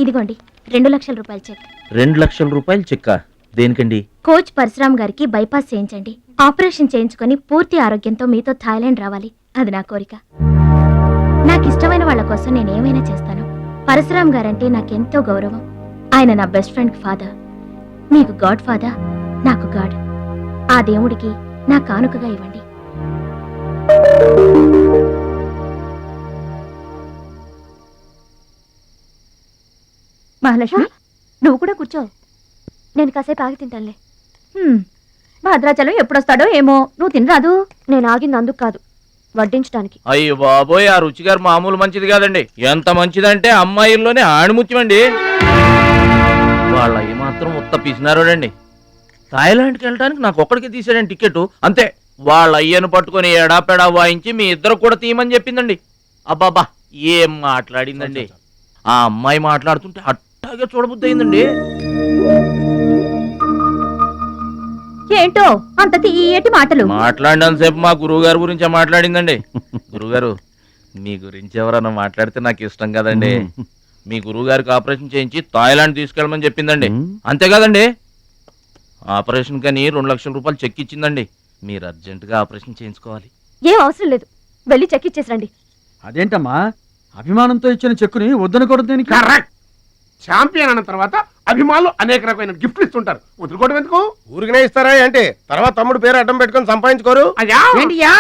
ఇదిగోండి 2 లక్షల రూపాయల చెక్. 2 లక్షల రూపాయలు చెక్కా? దేనికండి? కోచ్ పరశురామ్ గారికి బైపాస్ చేయించండి. ఆపరేషన్ చేయించుకొని పూర్తి ఆరోగ్యంతో మీతో థాయిలాండ్ రావాలి. అది నా కోరిక. నాకు ఇష్టమైన వాళ్ళ కోసం నేనేమైనా చేస్తాను. పరశురామ్ గారంటే నాకెంతో గౌరవం. ఆయన నా బెస్ట్ ఫ్రెండ్ ఫాదర్. మీకు గాడ్ ఫాదర్, నాకు గాడ్. ఆ దేవుడికి నా కానుకగా ఇవ్వండి. మహాలక్ష్మి, నువ్వు కూడా కూర్చో. నేను కాసేపు ఆగి తింటానులే. భద్రాచలం ఎప్పుడొస్తాడో ఏమో, నువ్వు తినరాదు. నేను ఆగింది అందుకు కాదు, వడ్డించడానికి. అయ్యో బాబోయ్, ఆ రుచి గారు మామూలు మంచిది కాదండి. ఎంత మంచిదంటే అమ్మాయిల్లోనే ఆణిముత్యమండి. వాళ్ళ ఏమాత్రం ఉత్త పిసినారోడండి. థాయిలాండ్కి వెళ్ళడానికి నాకు ఒక్కడికి తీసాడండి టికెట్, అంతే. వాళ్ళ అయ్యను పట్టుకొని ఎడాపెడా వాయించి మీ ఇద్దరు కూడా తీయమని చెప్పిందండి. అబ్బాబా ఏం మాట్లాడిందండి. ఆ అమ్మాయి మాట్లాడుతుంటే అట్టాగే చూడబుద్ధి అయిందండి. ఏంటో అంత తీయటి మాటలు మాట్లాడినంతసేపు మా గురువు గారి గురించే మాట్లాడిందండి. గురుగారు, మీ గురించి ఎవరన్నా మాట్లాడితే నాకు ఇష్టం కదండి. మీ గురువు గారికి ఆపరేషన్ చేయించి థాయిలాండ్ తీసుకెళ్ళమని చెప్పిందండి. అంతే కదండి. ఆపరేషన్ కని 2 లక్షల రూపాయలు చెక్ ఇచ్చిందండి. మీరు అర్జెంటుగా ఆపరేషన్ చేయించుకోవాలి. ఏం అవసరం లేదు, వెళ్ళి చెక్ ఇచ్చేసరండి. అదేంటమ్మా, అభిమానంతో ఇచ్చిన చెక్కుని వద్దనకూడదు. కరెక్ట్. ఛాంపియన్ అన్న తర్వాత అభిమానులు అనేక రకమైన గిఫ్ట్లు ఇస్తుంటారు. వదులుకోవడం ఎందుకు? ఊరికనే ఇస్తారా అంటే తర్వాత తమ్ముడు పేరు అడ్డం పెట్టుకొని సంపాదించుకోరు. అయ్యా